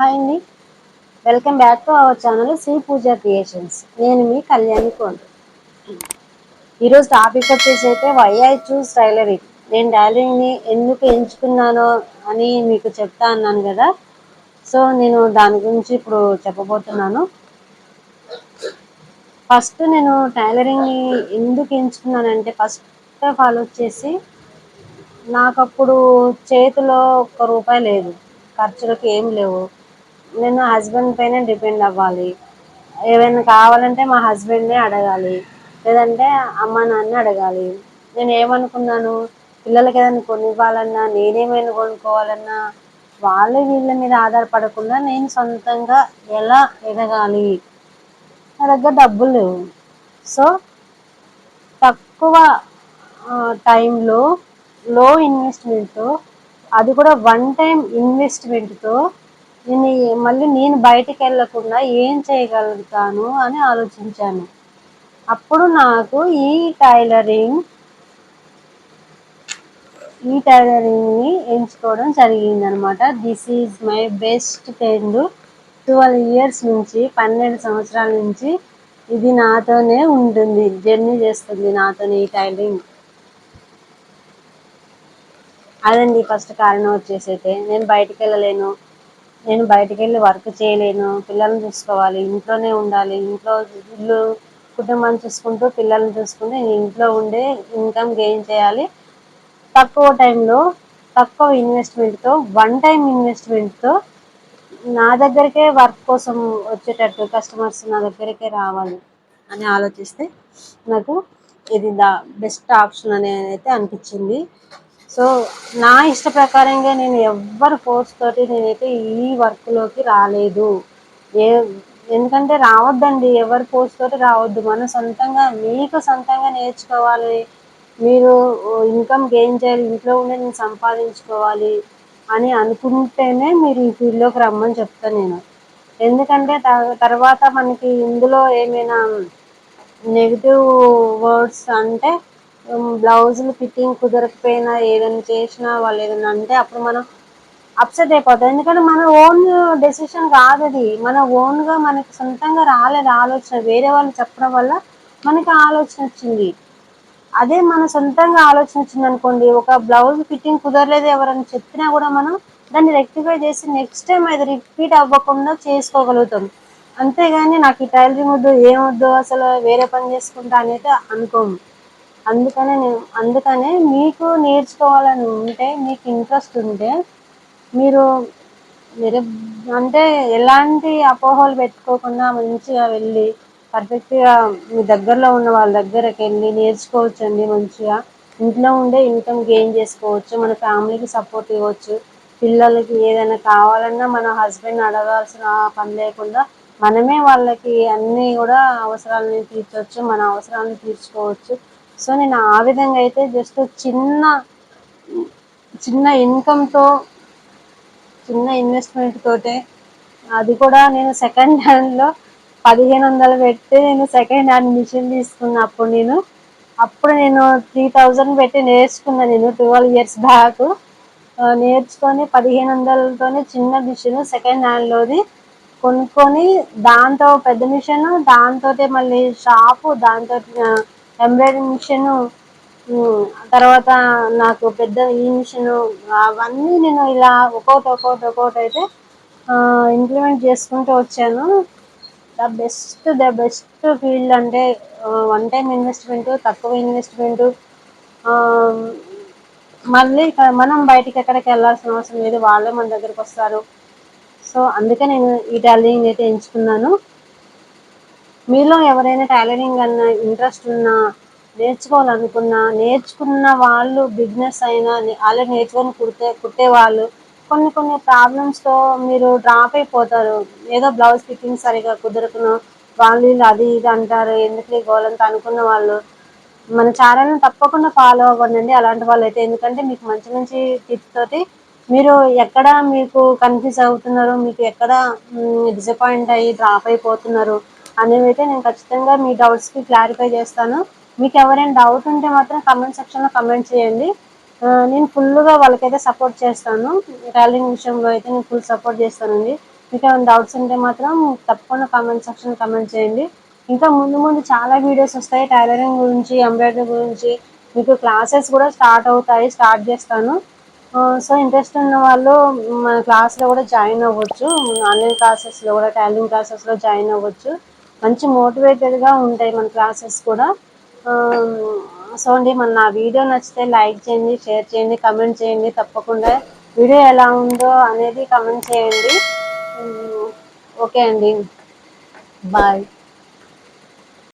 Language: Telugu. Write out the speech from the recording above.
హాయ్ అండి. Welcome back to our channel Sri Pooja creations. నేను మీ కళ్యాణి కోండ్. ఈరోజు టాపిక్ వచ్చేసి అయితే వై ఐ చూస్ టైలరింగ్. నేను టైలరింగ్ని ఎందుకు ఎంచుకున్నానో అని మీకు చెప్తా అన్నాను కదా. సో నేను దాని గురించి ఇప్పుడు చెప్పబోతున్నాను. ఫస్ట్ నేను టైలరింగ్ని ఎందుకు ఎంచుకున్నానంటే ఫస్ట్ ఆఫ్ ఆల్ వచ్చేసి నాకు అప్పుడు చేతిలో ఒక్క రూపాయి లేదు, ఖర్చులకు ఏం లేవు. నేను హస్బెండ్ పైన డిపెండ్ అవ్వాలి. ఏమైనా కావాలంటే మా హస్బెండ్నే అడగాలి, లేదంటే అమ్మ నాన్న అడగాలి. నేను ఏమనుకున్నాను, పిల్లలకి ఏదైనా కొనివ్వాలన్నా నేనేమైనా కొనుక్కోవాలన్నా వీళ్ళ మీద ఆధారపడకుండా నేను సొంతంగా ఎలా ఎదగాలి. నా దగ్గర డబ్బులు లేవు. సో తక్కువ టైంలో లో ఇన్వెస్ట్మెంట్తో, అది కూడా వన్ టైం ఇన్వెస్ట్మెంట్తో మళ్ళీ నేను బయటికి వెళ్ళకుండా ఏం చేయగలుగుతాను అని ఆలోచించాను. అప్పుడు నాకు ఈ టైలరింగ్ని ఎంచుకోవడం జరిగిందనమాట. This is my best friend. 12 years నుంచి, 12 సంవత్సరాల నుంచి ఇది నాతోనే ఉంటుంది, జర్నీ చేస్తుంది నాతోనే ఈ టైలరింగ్. అదండి ఫస్ట్ కారణం వచ్చేసి అయితే నేను బయటికి వెళ్ళలేను, నేను బయటికి వెళ్ళి వర్క్ చేయలేను, పిల్లల్ని చూసుకోవాలి, ఇంట్లోనే ఉండాలి. ఇల్లు కుటుంబాన్ని చూసుకుంటూ పిల్లల్ని చూసుకుంటూ నేను ఇంట్లో ఉండే ఇన్కమ్ గెయిన్ చేయాలి. తక్కువ టైంలో తక్కువ ఇన్వెస్ట్మెంట్తో, వన్ టైం ఇన్వెస్ట్మెంట్తో నా దగ్గరికే వర్క్ కోసం వచ్చేటట్టు కస్టమర్స్ నా దగ్గరికే రావాలి అని ఆలోచిస్తే నాకు ఇది బెస్ట్ ఆప్షన్ అని అయితే అనిపించింది. సో నా ఇష్ట ప్రకారంగా నేను ఎవ్వరు ఫోర్స్ తోటి నేనైతే ఈ వర్క్లోకి రాలేదు. ఎందుకంటే రావద్దండి, ఎవరి ఫోర్స్ తోటి రావద్దు. మన సొంతంగా మీకు సొంతంగా నేర్చుకోవాలి, మీరు ఇన్కమ్ గెయిన్ చేయాలి, ఇంట్లో ఉండి నేను సంపాదించుకోవాలి అని అనుకుంటేనే మీరు ఈ ఫీల్డ్లోకి రమ్మని చెప్తాను నేను. ఎందుకంటే తర్వాత మనకి ఇందులో ఏమైనా నెగిటివ్ వర్డ్స్ అంటే బ్లౌజులు ఫిట్టింగ్ కుదరకపోయినా ఏదైనా చేసినా వాళ్ళు ఏదైనా అంటే అప్పుడు మనం అప్సెట్ అయిపోతాం. ఎందుకంటే మన ఓన్ డెసిషన్ కాదు అది, మన ఓన్గా మనకి సొంతంగా రాలేదు ఆలోచన, వేరే వాళ్ళు చెప్పడం వల్ల మనకి ఆలోచన వచ్చింది. అదే మన సొంతంగా ఆలోచన వచ్చింది అనుకోండి, ఒక బ్లౌజ్ ఫిట్టింగ్ కుదరలేదు ఎవరైనా చెప్పినా కూడా మనం దాన్ని రెక్టిఫై చేసి నెక్స్ట్ టైం అది రిపీట్ అవ్వకుండా చేసుకోగలుగుతాం. అంతేగాని నాకు ఈ టైలరింగ్ వద్దు, ఏమొద్దు, అసలు వేరే పని చేసుకుంటా అనేది అనుకోము. అందుకనే మీకు నేర్చుకోవాలని ఉంటే, మీకు ఇంట్రెస్ట్ ఉంటే మీరు అంటే ఎలాంటి అపోహలు పెట్టుకోకుండా మంచిగా వెళ్ళి పర్ఫెక్ట్గా మీ దగ్గరలో ఉన్న వాళ్ళ దగ్గరకు వెళ్ళి నేర్చుకోవచ్చండి. మంచిగా ఇంట్లో ఉండే ఇన్కమ్ గెయిన్ చేసుకోవచ్చు, మన ఫ్యామిలీకి సపోర్ట్ ఇవ్వచ్చు. పిల్లలకి ఏదైనా కావాలన్నా మన హస్బెండ్ అడగాల్సిన పని లేకుండా మనమే వాళ్ళకి అన్నీ కూడా అవసరాలని తీర్చవచ్చు, మన అవసరాలను తీర్చుకోవచ్చు. సో నేను ఆ విధంగా అయితే జస్ట్ చిన్న ఇన్కమ్తో, చిన్న ఇన్వెస్ట్మెంట్ తోటే, అది కూడా నేను సెకండ్ హ్యాండ్లో 1500 పెట్టి నేను సెకండ్ హ్యాండ్ మిషన్ తీసుకున్నప్పుడు అప్పుడు నేను 3000 పెట్టి నేర్చుకున్నాను. నేను 12 ఇయర్స్ బ్యాక్ నేర్చుకొని 1500తోనే చిన్న మిషన్ సెకండ్ హ్యాండ్లోది కొనుక్కొని, దాంతో పెద్ద మిషన్, దాంతో మళ్ళీ షాపు, దాంతో ఎంబ్రాయిడరింగ్ మిషను, తర్వాత నాకు పెద్ద ఈ మిషను, అవన్నీ నేను ఇలా ఒక్కొక్కటి అయితే ఇంప్లిమెంట్ చేసుకుంటూ వచ్చాను. ద బెస్ట్ ఫీల్డ్ అంటే వన్ టైం ఇన్వెస్ట్మెంట్, తక్కువ ఇన్వెస్ట్మెంట్, మళ్ళీ మనం బయటికి ఎక్కడికి వెళ్ళాల్సిన అవసరం లేదు, వాళ్ళే మన దగ్గరికి వస్తారు. సో అందుకే నేను ఈ టైలరింగ్ అయితే ఎంచుకున్నాను. మీలో ఎవరైనా టైలరింగ్ అన్న ఇంట్రెస్ట్ ఉన్నా, నేర్చుకోవాలనుకున్నా, నేర్చుకున్న వాళ్ళు బిజినెస్ అయినా ఆల్రెడీ నేర్చుకొని కుట్టేవాళ్ళు కొన్ని ప్రాబ్లమ్స్తో మీరు డ్రాప్ అయిపోతారు. ఏదో బ్లౌజ్ ఫిట్టింగ్ సరిగా కుదరకును, వాళ్ళు అది ఇది అంటారు, ఎందుకు గోలంతా అనుకున్న వాళ్ళు మన ఛానల్ని తప్పకుండా ఫాలో అవ్వండి. అలాంటి వాళ్ళు అయితే, ఎందుకంటే మీకు మంచి మంచి టిప్స్ తోటి మీరు ఎక్కడ మీకు కన్ఫ్యూజ్ అవుతున్నారు, మీకు ఎక్కడ డిసప్పాయింట్ అయ్యి డ్రాప్ అయిపోతున్నారు అనేవి అయితే నేను ఖచ్చితంగా మీ డౌట్స్కి క్లారిఫై చేస్తాను. మీకు ఎవరైనా డౌట్ ఉంటే మాత్రం కమెంట్ సెక్షన్లో కమెంట్ చేయండి. నేను ఫుల్గా వాళ్ళకైతే సపోర్ట్ చేస్తాను. టైలరింగ్ విషయంలో అయితే నేను ఫుల్ సపోర్ట్ చేస్తానండి. మీకు ఏమైనా డౌట్స్ ఉంటే మాత్రం తప్పకుండా కామెంట్ సెక్షన్ కామెంట్ చేయండి. ఇంకా ముందు ముందు చాలా వీడియోస్ వస్తాయి టైలరింగ్ గురించి, ఎంబ్రాయిడరీ గురించి. మీకు క్లాసెస్ కూడా స్టార్ట్ చేస్తాను. సో ఇంట్రెస్ట్ ఉన్న వాళ్ళు మన క్లాస్లో కూడా జాయిన్ అవ్వచ్చు. ఆన్లైన్ క్లాసెస్లో కూడా టైలరింగ్ క్లాసెస్లో జాయిన్ అవ్వచ్చు. మంచి మోటివేటెడ్గా ఉంటాయి మన క్లాసెస్ కూడా. సో అండి, మన నా వీడియో నచ్చితే లైక్ చేయండి, షేర్ చేయండి, కమెంట్ చేయండి. తప్పకుండా వీడియో ఎలా ఉందో అనేది కమెంట్ చేయండి. ఓకే అండి, బాయ్.